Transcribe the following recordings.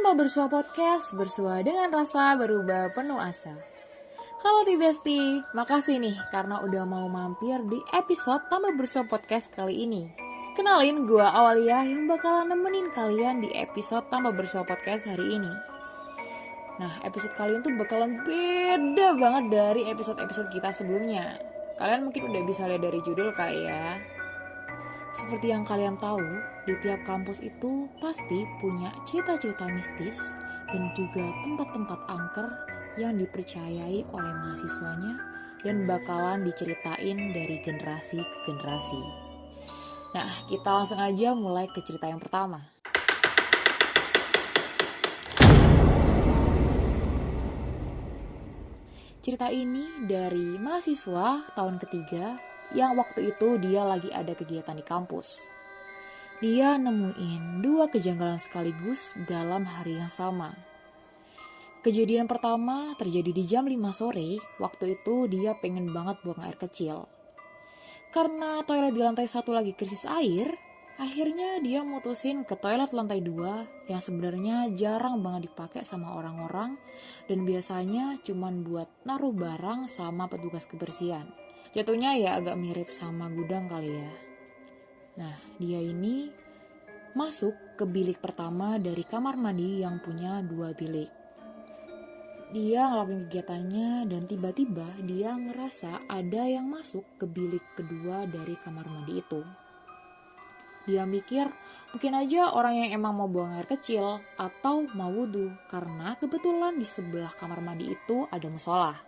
Tanpa Bersua Podcast, bersua dengan rasa, berubah penuh asa. Halo Tibesti, makasih nih karena udah mau mampir di episode Tanpa Bersua Podcast kali ini. Kenalin, gue Awalia yang bakalan nemenin kalian di episode Tanpa Bersua Podcast hari ini. Nah, episode kali ini tuh bakalan beda banget dari episode-episode kita sebelumnya. Kalian mungkin udah bisa lihat dari judul kali ya. Seperti yang kalian tahu, di tiap kampus itu pasti punya cerita-cerita mistis dan juga tempat-tempat angker yang dipercayai oleh mahasiswanya dan bakalan diceritain dari generasi ke generasi. Nah, kita langsung aja mulai ke cerita yang pertama. Cerita ini dari mahasiswa tahun ketiga yang waktu itu dia lagi ada kegiatan di kampus. Dia nemuin dua kejanggalan sekaligus dalam hari yang sama. Kejadian pertama terjadi di jam 5 sore, waktu itu dia pengen banget buang air kecil. Karena toilet di lantai 1 lagi krisis air, akhirnya dia mutusin ke toilet lantai 2 yang sebenarnya jarang banget dipakai sama orang-orang dan biasanya cuman buat naruh barang sama petugas kebersihan. Jatuhnya ya agak mirip sama gudang kali ya. Nah, dia ini masuk ke bilik pertama dari kamar mandi yang punya 2 bilik. Dia ngelakuin kegiatannya dan tiba-tiba dia ngerasa ada yang masuk ke bilik kedua dari kamar mandi itu. Dia mikir mungkin aja orang yang emang mau buang air kecil atau mau wudhu karena kebetulan di sebelah kamar mandi itu ada musola.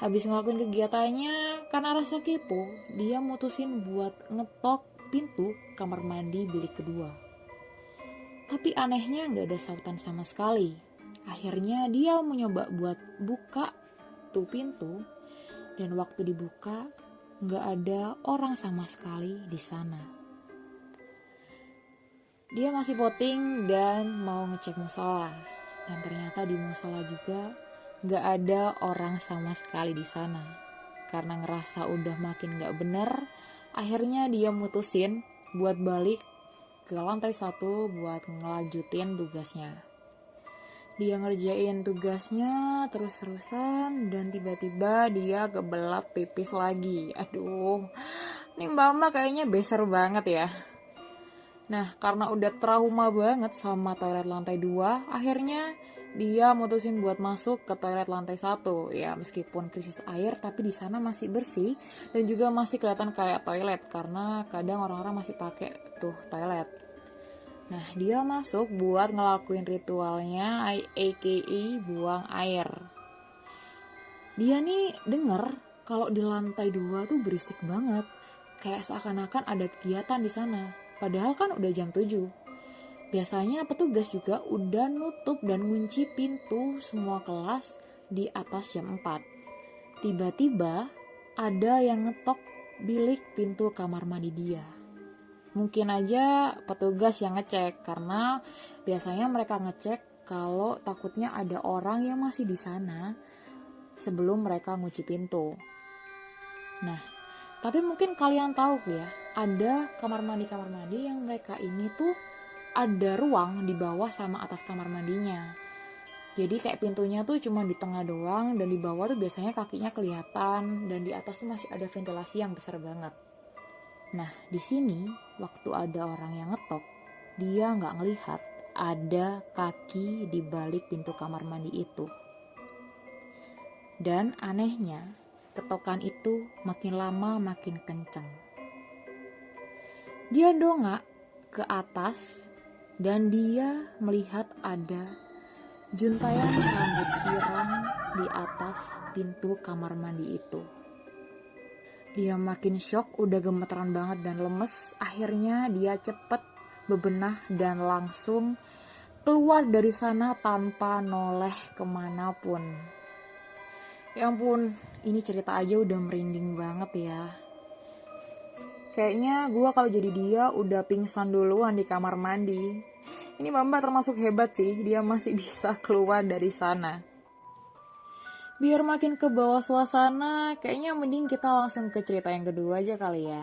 Habis ngelakuin kegiatannya, karena rasa kepo, dia mutusin buat ngetok pintu kamar mandi bilik kedua. Tapi anehnya gak ada sautan sama sekali. Akhirnya dia mencoba buat buka tuh pintu, dan waktu dibuka, gak ada orang sama sekali di sana. Dia masih poting dan mau ngecek musola, dan ternyata di musola juga gak ada orang sama sekali di sana. Karena ngerasa udah makin gak bener, akhirnya dia mutusin buat balik ke lantai 1 buat ngelanjutin tugasnya. Dia ngerjain tugasnya terus-terusan dan tiba-tiba dia kebelat pipis lagi. Aduh, ini Mbak kayaknya beser banget ya. Nah, karena udah trauma banget sama toilet lantai 2, akhirnya dia mutusin buat masuk ke toilet lantai 1. Ya, meskipun krisis air, tapi di sana masih bersih dan juga masih kelihatan kayak toilet karena kadang orang-orang masih pakai tuh toilet. Nah, dia masuk buat ngelakuin ritualnya, aka buang air. Dia nih denger kalau di lantai 2 tuh berisik banget, kayak seakan-akan ada kegiatan di sana. Padahal kan udah jam 7. Biasanya petugas juga udah nutup dan ngunci pintu semua kelas di atas jam 4. Tiba-tiba ada yang ngetok bilik pintu kamar mandi dia. Mungkin aja petugas yang ngecek karena biasanya mereka ngecek kalau takutnya ada orang yang masih di sana sebelum mereka ngunci pintu. Nah, tapi mungkin kalian tahu ya, ada kamar mandi yang mereka ini tuh ada ruang di bawah sama atas kamar mandinya. Jadi kayak pintunya tuh cuma di tengah doang dan di bawah tuh biasanya kakinya kelihatan dan di atas tuh masih ada ventilasi yang besar banget. Nah, di sini waktu ada orang yang ngetok, dia nggak ngelihat ada kaki di balik pintu kamar mandi itu. Dan anehnya, ketokan itu makin lama makin kencang. Dia dongak ke atas dan dia melihat ada juntayan rambut pirang di atas pintu kamar mandi itu. Dia makin shock, udah gemeteran banget dan lemes. Akhirnya dia cepet bebenah dan langsung keluar dari sana tanpa noleh kemanapun. Ya ampun, ini cerita aja udah merinding banget ya. Kayaknya gue kalau jadi dia udah pingsan duluan di kamar mandi. Ini Mbak termasuk hebat sih, dia masih bisa keluar dari sana. Biar makin ke bawah suasana, kayaknya mending kita langsung ke cerita yang kedua aja kali ya.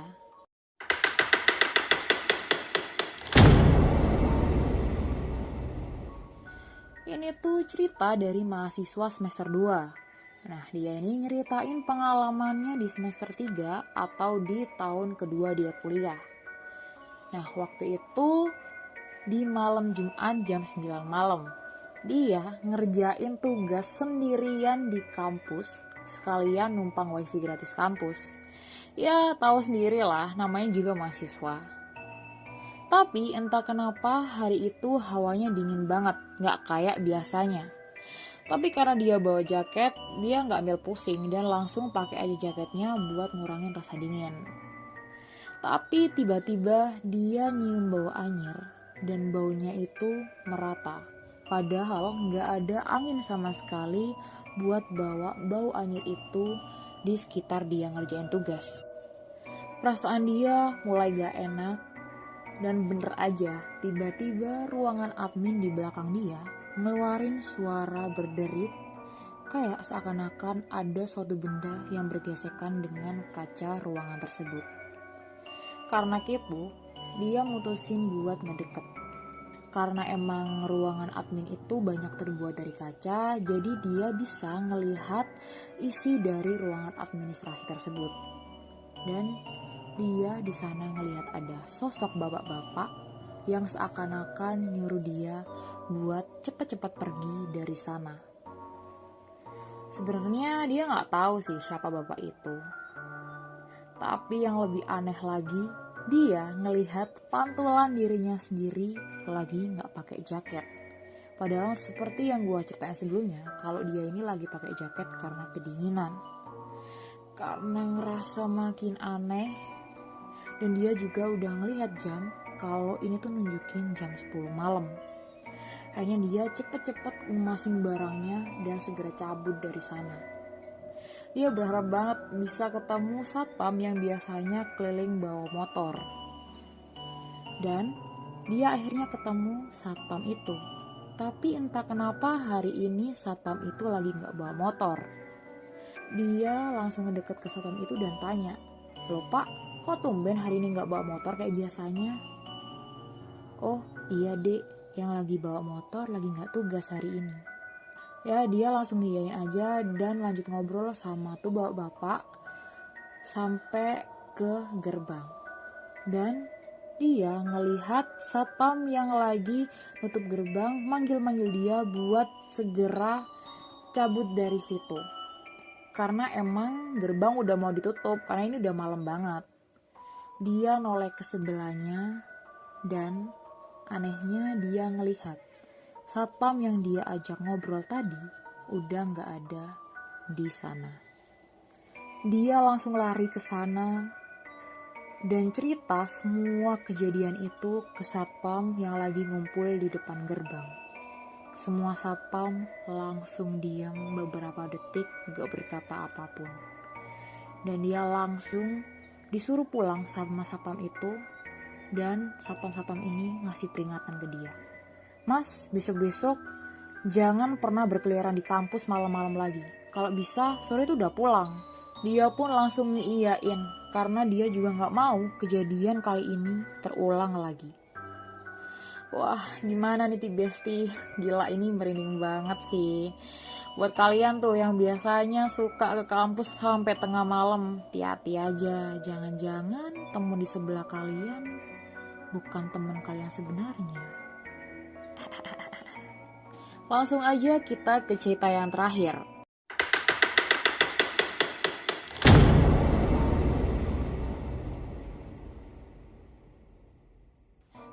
Ini tuh cerita dari mahasiswa semester 2. Nah, dia ini nyeritain pengalamannya di semester 3 atau di tahun kedua dia kuliah. Nah, waktu itu di malam Jumat jam 9 malam. Dia ngerjain tugas sendirian di kampus, sekalian numpang wifi gratis kampus. Ya, tahu sendirilah, namanya juga mahasiswa. Tapi entah kenapa hari itu hawanya dingin banget, gak kayak biasanya. Tapi karena dia bawa jaket, dia gak ambil pusing dan langsung pakai aja jaketnya buat ngurangin rasa dingin. Tapi tiba-tiba dia nyium bau anyir dan baunya itu merata. Padahal gak ada angin sama sekali buat bawa bau anyir itu di sekitar dia ngerjain tugas. Perasaan dia mulai gak enak. Dan bener aja, tiba-tiba ruangan admin di belakang dia ngeluarin suara berderit kayak seakan-akan ada suatu benda yang bergesekan dengan kaca ruangan tersebut. Karena kepo, dia mutusin buat ngedeket. Karena emang ruangan admin itu banyak terbuat dari kaca, jadi dia bisa ngelihat isi dari ruangan administrasi tersebut. Dan dia di sana ngelihat ada sosok bapak-bapak yang seakan-akan nyuruh dia buat cepet-cepet pergi dari sana. Sebenarnya dia nggak tahu sih siapa bapak itu. Tapi yang lebih aneh lagi, dia ngelihat pantulan dirinya sendiri lagi nggak pakai jaket. Padahal seperti yang gue ceritain sebelumnya, kalau dia ini lagi pakai jaket karena kedinginan. Karena ngerasa makin aneh, dan dia juga udah ngelihat jam kalau ini tuh nunjukin jam 10 malam. Akhirnya dia cepet-cepet ngemasin barangnya dan segera cabut dari sana. Dia berharap banget bisa ketemu satpam yang biasanya keliling bawa motor. Dan dia akhirnya ketemu satpam itu. Tapi entah kenapa hari ini satpam itu lagi gak bawa motor. Dia langsung ngedeket ke satpam itu dan tanya, "Loh Pak, kok tumben hari ini gak bawa motor kayak biasanya?" "Oh iya dek, yang lagi bawa motor lagi gak tugas hari ini." Ya dia langsung ngiyain aja dan lanjut ngobrol sama tuh bapak-bapak sampai ke gerbang. Dan dia ngelihat satpam yang lagi nutup gerbang manggil-manggil dia buat segera cabut dari situ. Karena emang gerbang udah mau ditutup karena ini udah malam banget. Dia noleh ke sebelahnya dan anehnya dia ngelihat satpam yang dia ajak ngobrol tadi udah gak ada di sana. Dia langsung lari ke sana dan cerita semua kejadian itu ke satpam yang lagi ngumpul di depan gerbang. Semua satpam langsung diam beberapa detik gak berkata apapun. Dan dia langsung disuruh pulang sama satpam itu. Dan satpam-satpam ini ngasih peringatan ke dia. "Mas, besok-besok jangan pernah berkeliaran di kampus malam-malam lagi. Kalau bisa sore itu udah pulang." Dia pun langsung ngeiyain karena dia juga gak mau kejadian kali ini terulang lagi. Wah, gimana nih Besti? Gila, ini merinding banget sih. Buat kalian tuh yang biasanya suka ke kampus sampai tengah malam, hati-hati aja. Jangan-jangan temen di sebelah kalian bukan teman kalian sebenarnya. Langsung aja kita ke cerita yang terakhir.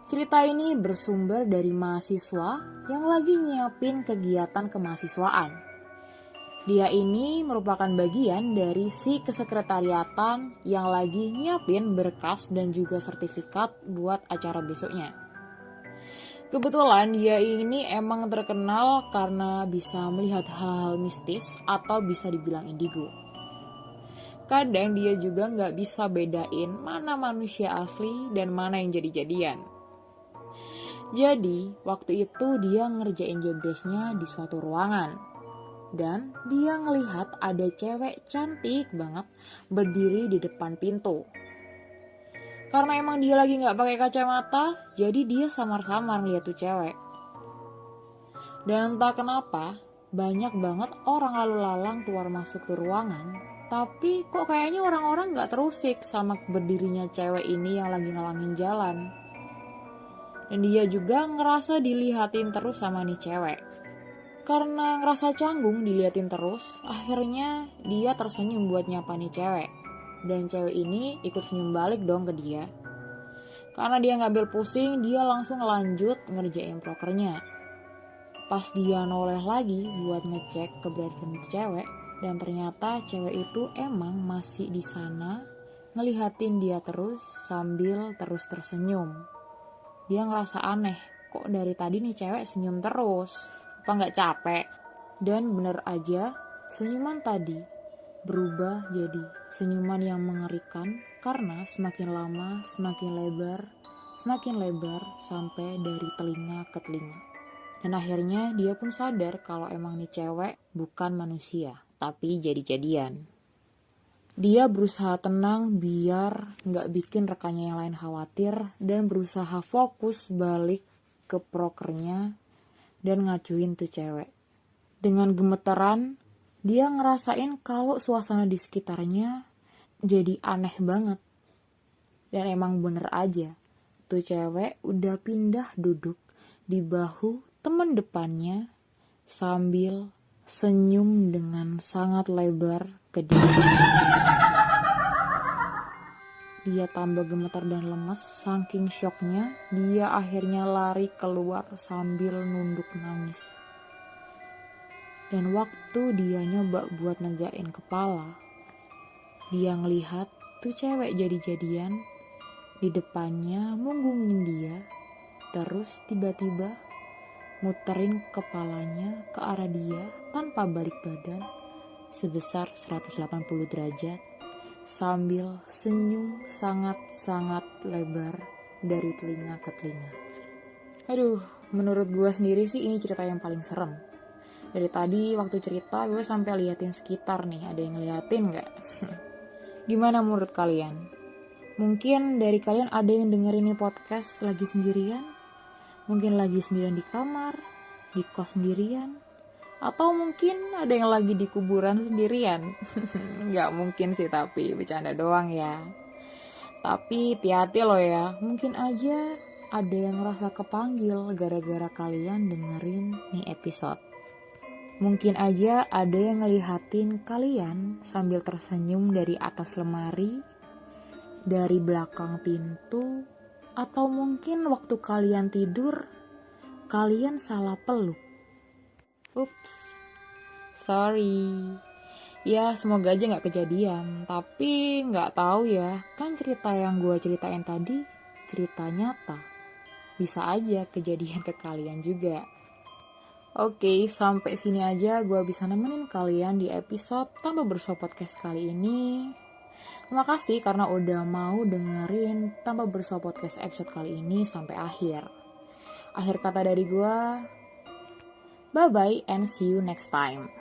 Cerita ini bersumber dari mahasiswa yang lagi nyiapin kegiatan kemahasiswaan. Dia ini merupakan bagian dari si kesekretariatan yang lagi nyiapin berkas dan juga sertifikat buat acara besoknya. Kebetulan dia ini emang terkenal karena bisa melihat hal-hal mistis atau bisa dibilang indigo. Kadang dia juga gak bisa bedain mana manusia asli dan mana yang jadi-jadian. Jadi, waktu itu dia ngerjain job desk-nya di suatu ruangan. Dan dia ngelihat ada cewek cantik banget berdiri di depan pintu. Karena emang dia lagi gak pakai kacamata, jadi dia samar-samar ngeliat tuh cewek. Dan entah kenapa, banyak banget orang lalu lalang keluar masuk ke ruangan, tapi kok kayaknya orang-orang gak terusik sama berdirinya cewek ini yang lagi ngalangin jalan. Dan dia juga ngerasa dilihatin terus sama nih cewek. Karena ngerasa canggung diliatin terus, akhirnya dia tersenyum buat nyapa nih cewek. Dan cewek ini ikut senyum balik dong ke dia. Karena dia nggak ambil pusing, dia langsung lanjut ngerjain prokernya. Pas dia noleh lagi buat ngecek keberadaan cewek, dan ternyata cewek itu emang masih di sana ngelihatin dia terus sambil terus tersenyum. Dia ngerasa aneh, kok dari tadi nih cewek senyum terus, apa nggak capek? Dan bener aja, senyuman tadi berubah jadi senyuman yang mengerikan karena semakin lama semakin lebar sampai dari telinga ke telinga. Dan akhirnya dia pun sadar kalau emang nih cewek bukan manusia, tapi jadi-jadian. Dia berusaha tenang biar nggak bikin rekannya yang lain khawatir dan berusaha fokus balik ke prokernya dan ngacuin tuh cewek. Dengan gemeteran, dia ngerasain kalau suasana di sekitarnya jadi aneh banget. Dan emang bener aja, tuh cewek udah pindah duduk di bahu temen depannya sambil senyum dengan sangat lebar ke dia. Dia tambah gemetar dan lemes, saking syoknya dia akhirnya lari keluar sambil nunduk nangis. Dan waktu dia nyoba buat negain kepala, dia ngelihat tuh cewek jadi-jadian di depannya munggungin dia, terus tiba-tiba muterin kepalanya ke arah dia tanpa balik badan sebesar 180 derajat sambil senyum sangat-sangat lebar dari telinga ke telinga. Aduh, menurut gue sendiri sih ini cerita yang paling serem. Dari tadi waktu cerita gue sampai liatin sekitar nih, ada yang ngeliatin gak? Gimana menurut kalian? Mungkin dari kalian ada yang dengerin nih podcast lagi sendirian? Mungkin lagi sendirian di kamar, di kos sendirian, atau mungkin ada yang lagi di kuburan sendirian. Nggak mungkin sih, tapi bercanda doang ya. Tapi hati-hati loh ya, mungkin aja ada yang ngerasa kepanggil gara-gara kalian dengerin nih episode. Mungkin aja ada yang ngelihatin kalian sambil tersenyum dari atas lemari, dari belakang pintu, atau mungkin waktu kalian tidur, kalian salah peluk. Ups, sorry. Ya semoga aja gak kejadian, tapi gak tahu ya, kan cerita yang gue ceritain tadi cerita nyata. Bisa aja kejadian ke kalian juga. Oke, sampai sini aja gue bisa nemenin kalian di episode Tambah Bersuara Podcast kali ini. Terima kasih karena udah mau dengerin Tambah Bersuara Podcast episode kali ini sampai akhir. Akhir kata dari gue, bye-bye and see you next time.